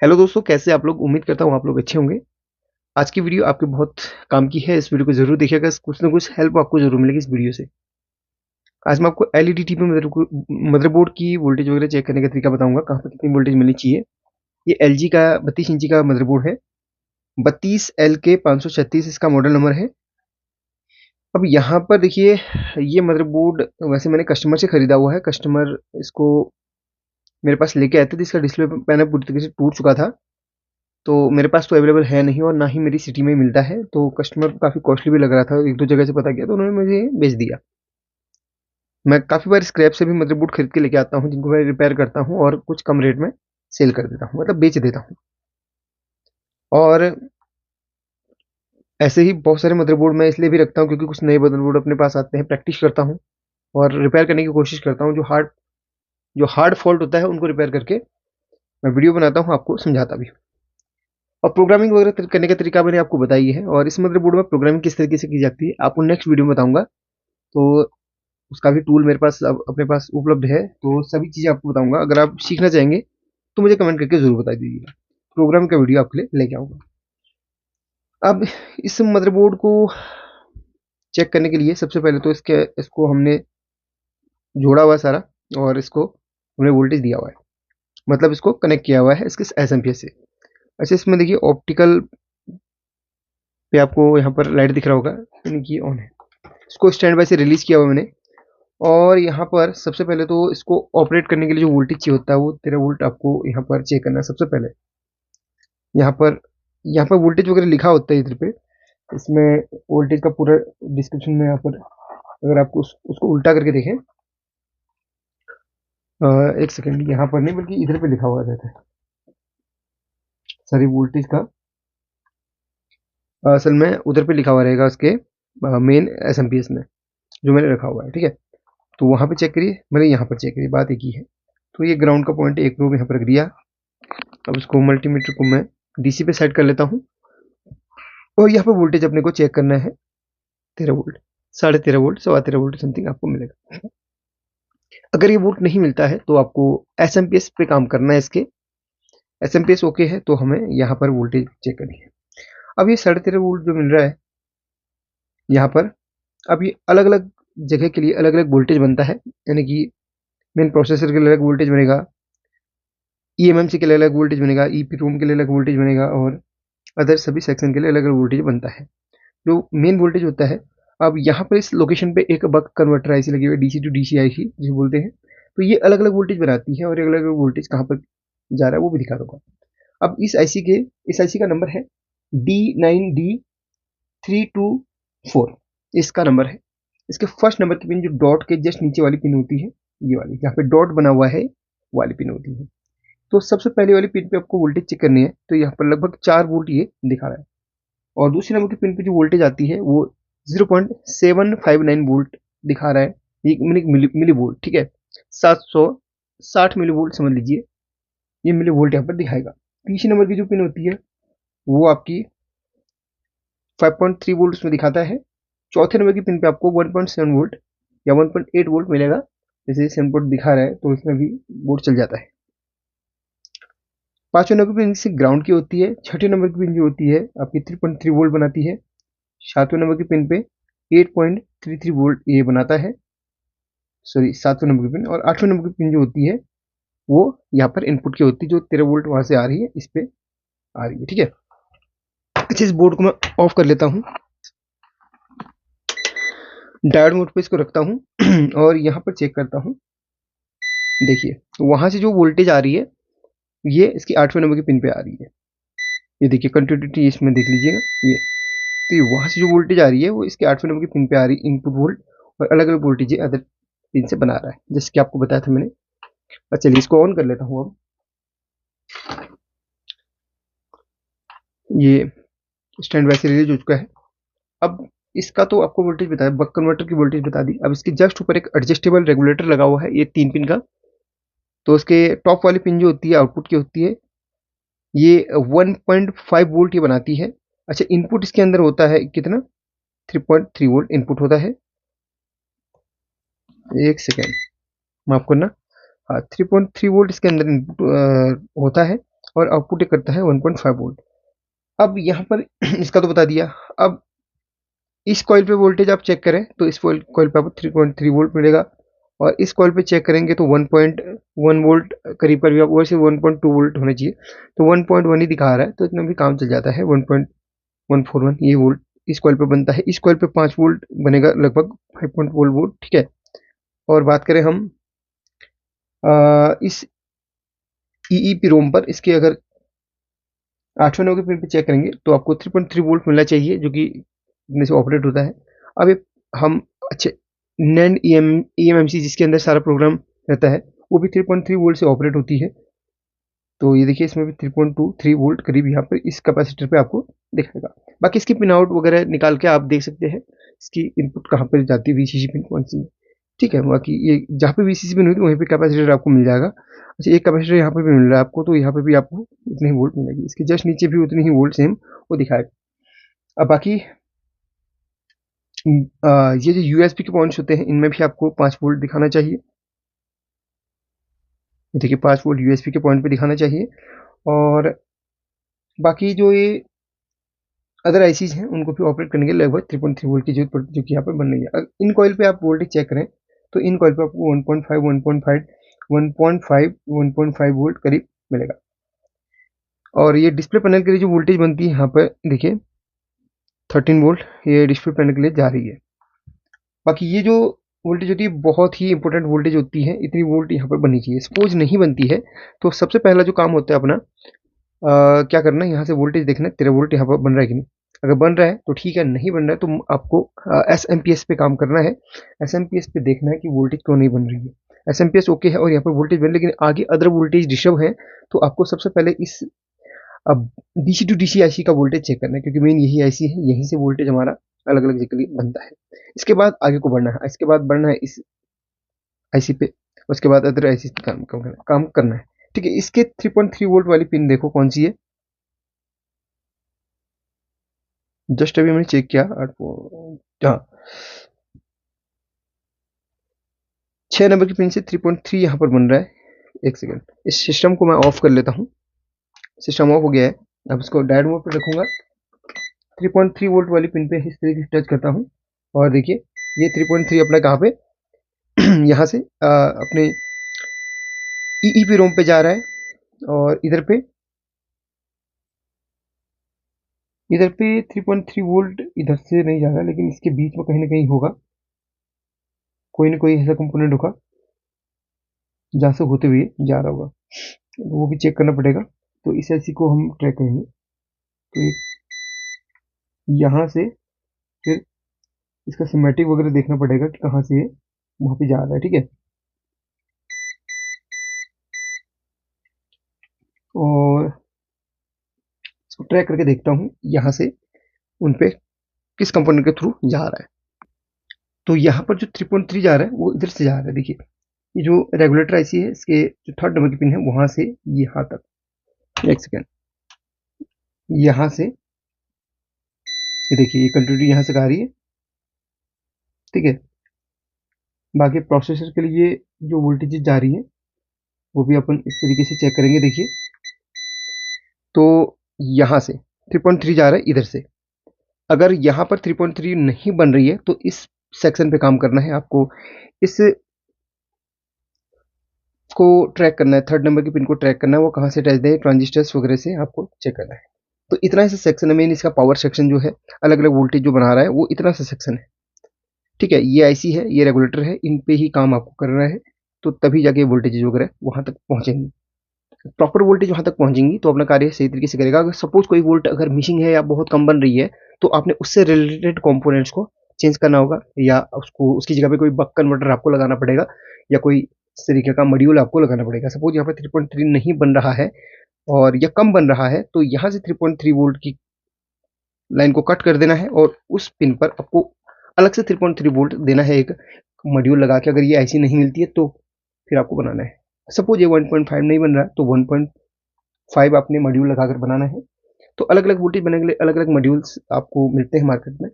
Hello दोस्तों, कैसे आप लोग? उम्मीद करता हूँ आप लोग अच्छे होंगे। आज की वीडियो आपके बहुत काम की है। इस वीडियो को ज़रूर देखिएगा, कुछ ना कुछ हेल्प आपको ज़रूर मिलेगी इस वीडियो से। आज मैं आपको एलईडी टीवी मदरबोर्ड की वोल्टेज वगैरह चेक करने का तरीका बताऊंगा, कहाँ पर कितनी वोल्टेज मिलनी चाहिए। ये एलजी का 32 इंची का मदरबोर्ड है, 32LK536 इसका मॉडल नंबर है। अब यहाँ पर देखिए, ये मदरबोर्ड वैसे मैंने कस्टमर से खरीदा हुआ है। कस्टमर इसको मेरे पास लेके आए थे, तो इसका डिस्प्ले पैनल पूरी तरीके से टूट चुका था। तो मेरे पास तो अवेलेबल है नहीं और ना ही मेरी सिटी में मिलता है, तो कस्टमर को काफ़ी कॉस्टली भी लग रहा था। एक दो जगह से पता किया तो उन्होंने मुझे बेच दिया। मैं काफ़ी बार स्क्रैप से भी मदरबोर्ड खरीद के लेके आता हूँ, जिनको मैं रिपेयर करता हूँ और कुछ कम रेट में सेल कर देता हूँ, मतलब बेच देता हूँ। और ऐसे ही बहुत सारे मदरबोर्ड मैं इसलिए भी रखता हूँ क्योंकि कुछ नए मदरबोर्ड अपने पास आते हैं, प्रैक्टिस करता हूँ और रिपेयर करने की कोशिश करता हूँ। जो हार्ड फॉल्ट होता है उनको रिपेयर करके मैं वीडियो बनाता हूँ, आपको समझाता भी हूँ। और प्रोग्रामिंग वगैरह करने का तरीका मैंने आपको बताई है, और इस मदरबोर्ड में प्रोग्रामिंग किस तरीके से की जाती है आपको नेक्स्ट वीडियो में बताऊंगा। तो उसका भी टूल मेरे पास अपने पास उपलब्ध है, तो सभी चीज़ें आपको बताऊंगा। अगर आप सीखना चाहेंगे तो मुझे कमेंट करके ज़रूर बता दीजिएगा, प्रोग्राम का वीडियो आपके लिए लेके आऊँगा। अब इस मदरबोर्ड को चेक करने के लिए सबसे पहले तो इसको हमने जोड़ा हुआ है सारा, और इसको हमने वोल्टेज दिया हुआ है, मतलब इसको कनेक्ट किया हुआ है इसके एसएमपीएस से। अच्छा, इसमें देखिए ऑप्टिकल पे आपको यहाँ पर लाइट दिख रहा होगा, यानी कि ऑन है। इसको स्टैंड बाय से रिलीज किया हुआ मैंने। और यहाँ पर सबसे पहले तो इसको ऑपरेट करने के लिए जो वोल्टेज चाहिए होता है वो 13 वोल्ट आपको यहाँ पर चेक करना है सबसे पहले। यहाँ पर यहाँ पर वोल्टेज वगैरह लिखा होता है इधर पे, इसमें वोल्टेज का पूरा डिस्क्रिप्शन में। यहाँ पर अगर आपको उसको उल्टा करके देखें, एक सेकेंड, यहाँ पर नहीं बल्कि इधर पे लिखा हुआ रहता है सारी वोल्टेज का। असल में उधर पे लिखा हुआ रहेगा उसके मेन एसएमपीएस में, जो मैंने रखा हुआ है, ठीक है। तो वहाँ पे चेक करिए, मैंने यहाँ पर चेक करिए, बात एक ही है। तो ये ग्राउंड का पॉइंट एक प्रोब यहाँ पर रख दिया। अब इसको मल्टीमीटर को मैं डीसी पे सेट कर लेता हूँ, और यहाँ पे वोल्टेज अपने को चेक करना है 13 वोल्ट, 13.5 वोल्ट, 13.25 वोल्ट समथिंग आपको मिलेगा। अगर ये वोल्ट नहीं मिलता है तो आपको एसएमपीएस पे काम करना है। इसके एसएमपीएस ओके है तो हमें यहाँ पर वोल्टेज चेक करनी है। अब ये 13.5 वोल्ट जो मिल रहा है यहाँ पर, अब ये अलग अलग जगह के लिए अलग अलग वोल्टेज बनता है, यानी कि मेन प्रोसेसर के लिए अलग वोल्टेज बनेगा, ईएमएमसी के लिए अलग वोल्टेज बनेगा, ईपी रूम के लिए अलग वोल्टेज बनेगा, और अदर सभी सेक्शन के लिए अलग अलग वोल्टेज बनता है। जो मेन वोल्टेज होता है, अब यहाँ पर इस लोकेशन पे एक बक कन्वर्टर आईसी लगी हुई है, डीसी टू डीसी आईसी जिसे बोलते हैं। तो ये अलग अलग वोल्टेज बनाती है, और अलग अलग वोल्टेज कहाँ पर जा रहा है वो भी दिखा दूंगा। अब इस आईसी का नंबर है D9D324, इसका नंबर है। इसके फर्स्ट नंबर की पिन जो डॉट के जस्ट नीचे वाली पिन होती है, ये वाली यहाँ पे डॉट बना हुआ है, वाली पिन होती है। तो सबसे पहले वाली पिन पे आपको वोल्टेज चेक करनी है, तो यहाँ पर लगभग 4 वोल्ट ये दिखा रहा है। और दूसरी नंबर की पिन पे जो वोल्टेज आती है वो 0.759 वोल्ट दिखा रहा है, ये मिली वोल्ट, ठीक है। 760 मिली वोल्ट समझ लीजिए, ये मिली वोल्ट यहाँ पर दिखाएगा। तीसरी नंबर की जो पिन होती है वो आपकी 5.3 वोल्ट उसमें दिखाता है। चौथे नंबर की पिन पे आपको 1.7 वोल्ट या 1.8 वोल्ट मिलेगा। जैसे 7 वोल्ट दिखा रहा है तो इसमें भी वोल्ट चल जाता है। पांचवें नंबर की पिन से ग्राउंड की होती है। छठे नंबर की पिन जो होती है आपकी 3.3 वोल्ट बनाती है। सातवें नंबर की पिन पे 8.33 वोल्ट ये बनाता है, सॉरी, सातवें नंबर की पिन। और आठवें नंबर की पिन जो होती है वो यहाँ पर इनपुट की होती है, जो 13 वोल्ट वहां से आ रही है, इस पे आ रही है, ठीक है। अच्छा, इस बोर्ड को मैं ऑफ कर लेता हूँ, डायोड मोड पे इसको रखता हूँ और यहाँ पर चेक करता हूँ। देखिए, तो वहां से जो वोल्टेज आ रही है ये इसकी आठवें नंबर की पिन पे आ रही है। ये देखिए कंटिन्यूटी इसमें देख लीजिएगा, ये तो ये वहां से जो वोल्टेज आ रही है वो इसके आठवें नंबर की पिन पे आ रही है, इनपुट वोल्ट। और अलग अलग वोल्टेज अदर पिन से बना रहा है, जैसे कि आपको बताया था मैंने। अच्छा, चलिए इसको ऑन कर लेता हूँ। अब ये स्टैंड वैसे रिलीज हो चुका है। अब इसका तो आपको वोल्टेज बताया, बक कन्वर्टर की वोल्टेज बता दी। अब इसके जस्ट ऊपर एक एडजस्टेबल रेगुलेटर लगा हुआ है, ये 3 पिन का। तो उसके टॉप वाली पिन जो होती है आउटपुट की होती है, ये 1.5 वोल्ट ये बनाती है। अच्छा, इनपुट इसके अंदर होता है कितना, 3.3 वोल्ट इनपुट होता है। एक सेकेंड, माफ करना, हाँ, 3.3 वोल्ट इसके अंदर इनपुट होता है। और आउटपुट करता है 1.5 वोल्ट। अब यहाँ पर इसका तो बता दिया। अब इस कॉइल पे वोल्टेज आप चेक करें तो इस कॉइल पे आपको 3.3 वोल्ट मिलेगा, और इस कॉइल पे चेक करेंगे तो 1.1 वोल्ट करीब करीब, आप वैसे 1.2 वोल्ट होने चाहिए, तो 1.1 ही दिखा रहा है, तो इतना भी काम चल जाता है। 1.141 ये वोल्ट इस कॉइल पे बनता है। इस कॉइल पे 5 वोल्ट बनेगा, लगभग 5.1 वोल्ट, ठीक है। और बात करें हम इस EEPROM पर, इसके अगर 8वें नंबर के पिन पे चेक करेंगे तो आपको 3.3 वोल्ट मिलना चाहिए, जो कि इनमें से ऑपरेट होता है। अब ये हम अच्छे नैंड EMMC जिसके अंदर सारा प्रोग्राम रहता है, वो भी 3.3 वोल्ट से ऑपरेट होती है। तो ये देखिए इसमें भी 3.23 वोल्ट करीब यहाँ पर इस कैपेसिटर पे आपको दिखाएगा। बाकी इसकी पिन आउट वगैरह निकाल के आप देख सकते हैं, इसकी इनपुट कहाँ पर जाती है, VCC पिन कौन सी है, ठीक है। बाकी ये जहाँ पे VCC पिन होगी वहीं पे कैपेसिटर आपको मिल जाएगा। अच्छा, एक कैपेसिटर यहाँ पर भी मिल रहा है आपको, तो यहाँ पे भी आपको इतनी ही वोल्ट मिलेगी, इसके जस्ट नीचे भी उतनी ही वोल्ट सेम वो दिखाएगा। अब बाकी ये जो USB के पॉइंट्स होते हैं इनमें भी आपको 5 वोल्ट दिखाना चाहिए। देखिए 5 वोल्ट USB के पॉइंट पे दिखाना चाहिए। और बाकी जो ये अदर आईसीज हैं उनको भी ऑपरेट करने के लिए लगभग 3.3 वोल्ट की जरूरत पड़ती है, जो कि यहाँ पर बन रही है। इन कॉइल पे आप वोल्टेज चेक करें तो इन कॉइल पे आपको 1.5 वोल्ट करीब मिलेगा। और ये डिस्प्ले पैनल के लिए जो वोल्टेज बनती है यहाँ पर देखिए 13 वोल्ट ये डिस्प्ले पैनल के लिए जा रही है। बाकी ये जो वोल्टेज होती है बहुत ही इंपॉर्टेंट वोल्टेज होती है, इतनी वोल्ट यहाँ पर बननी चाहिए। सपोज नहीं बनती है तो सबसे पहला जो काम होता है अपना क्या करना है, यहाँ से वोल्टेज देखना है 13 वोल्ट यहाँ पर बन रहा है कि नहीं। अगर बन रहा है तो ठीक है, नहीं बन रहा है तो आपको SMPS पे काम करना है। SMPS पे देखना है कि वोल्टेज क्यों नहीं बन रही है। SMPS ओके है और यहाँ पर वोल्टेज बन, लेकिन आगे अदर वोल्टेज डिस्टर्ब है, तो आपको सबसे पहले इस अब DC टू DC IC का वोल्टेज चेक करना है, क्योंकि मेन यही IC है, यहीं से वोल्टेज हमारा अलग अलग जगह बनता है। इसके बाद आगे को बढ़ना है, इसके बाद बढ़ना है इस IC पे, उसके बाद अदर IC पे काम करना है, ठीक है। इसके 3.3 वोल्ट वाली पिन देखो कौन सी है, जस्ट अभी मैंने चेक किया। हाँ, 6 नंबर की पिन से 3.3 यहाँ पर बन रहा है। एक सेकेंड, इस सिस्टम को मैं ऑफ कर लेता हूँ। सिस्टम ऑफ हो गया है। अब इसको डायरेक्ट मोड पर रखूंगा, 3.3 वोल्ट वाली पिन पे इस तरीके से टच करता हूँ, और देखिए ये 3.3 अपना कहाँ पे यहाँ से अपने EEPROM पे जा रहा है, और इधर पे 3.3 वोल्ट इधर से नहीं जा रहा, लेकिन इसके बीच में कहीं ना कहीं होगा, कोई ना कोई ऐसा कंपोनेंट होगा जहाँ से होते हुए जा रहा होगा, वो भी चेक करना पड़ेगा। तो इस IC को हम ट्रैक करेंगे, तो यहाँ से फिर इसका सिमेट्रिक वगैरह देखना पड़ेगा कि कहाँ से ये वहाँ पे जा रहा है, ठीक है। और इसको ट्रैक करके देखता हूँ यहाँ से उन पे किस कंपोनेंट के थ्रू जा रहा है। तो यहाँ पर जो 3.3 जा रहा है वो इधर से जा रहा है। देखिए ये जो रेगुलेटर IC है, इसके जो 3rd नंबर की पिन है वहां से यहाँ तक, एक सेकेंड, यहाँ से ये देखिए ये कंटिन्यूटी यहाँ से आ रही है, ठीक है। बाकी प्रोसेसर के लिए जो वोल्टेज जा रही है वो भी अपन इस तरीके से चेक करेंगे। देखिए तो यहाँ से 3.3 जा रहा है इधर से। अगर यहाँ पर 3.3 नहीं बन रही है तो इस सेक्शन पे काम करना है आपको, इस को ट्रैक करना है, 3rd नंबर की पिन को ट्रैक करना है, वो कहाँ से अटैच है, ट्रांजिस्टर्स वगैरह से आपको चेक करना है। तो इतना सा सेक्शन है मेन, इसका पावर सेक्शन जो है अलग अलग वोल्टेज जो बना रहा है वो इतना सा सेक्शन है, ठीक है। ये IC है, ये रेगुलेटर है, इन पे ही काम आपको करना है, तो तभी जाके वोल्टेज वगैरह वहां तक पहुंचेंगी। प्रॉपर वोल्टेज वहां तक पहुंचेंगी तो अपना कार्य सही तरीके से करेगा। अगर सपोज कोई वोल्ट अगर मिसिंग है या बहुत कम बन रही है, तो आपने उससे रिलेटेड कंपोनेंट्स को चेंज करना होगा, या उसको उसकी जगह पे कोई बक कन्वर्टर आपको लगाना पड़ेगा, या कोई इस तरीके का मॉड्यूल आपको लगाना पड़ेगा। सपोज यहाँ पे 3.3 नहीं बन रहा है और या कम बन रहा है, तो यहाँ से 3.3 वोल्ट की लाइन को कट कर देना है, और उस पिन पर आपको अलग से 3.3 वोल्ट देना है, एक मॉड्यूल लगा के। अगर ये IC नहीं मिलती है तो फिर आपको बनाना है। सपोज ये 1.5 नहीं बन रहा है तो 1.5 आपने मॉड्यूल लगाकर बनाना है। तो अलग अलग वोल्टेज बनाने के लिए अलग अलग मॉड्यूल्स आपको मिलते हैं मार्केट में,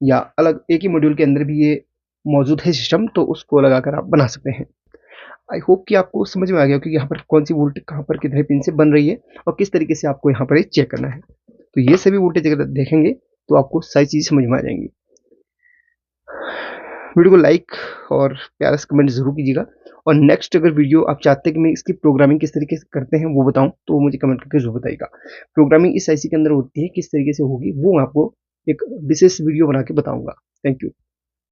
या अलग एक ही मॉड्यूल के अंदर भी ये मौजूद है सिस्टम, तो उसको लगाकर आप बना सकते हैं। आई होप कि आपको समझ में आ गया कि यहाँ पर कौन सी वोल्टेज कहाँ पर कितने पिन से बन रही है और किस तरीके से आपको यहाँ पर चेक करना है। तो ये सभी वोल्टेज अगर देखेंगे तो आपको सारी चीज़ समझ में आ जाएंगी। वीडियो को लाइक और प्यारा सा कमेंट जरूर कीजिएगा, और नेक्स्ट अगर वीडियो आप चाहते हैं कि मैं इसकी प्रोग्रामिंग किस तरीके से करते हैं वो बताऊं तो मुझे कमेंट करके जरूर बताइएगा। प्रोग्रामिंग इस आईसी के अंदर होती है, किस तरीके से होगी वो मैं आपको एक विशेष वीडियो बना के बताऊंगा। Thank you.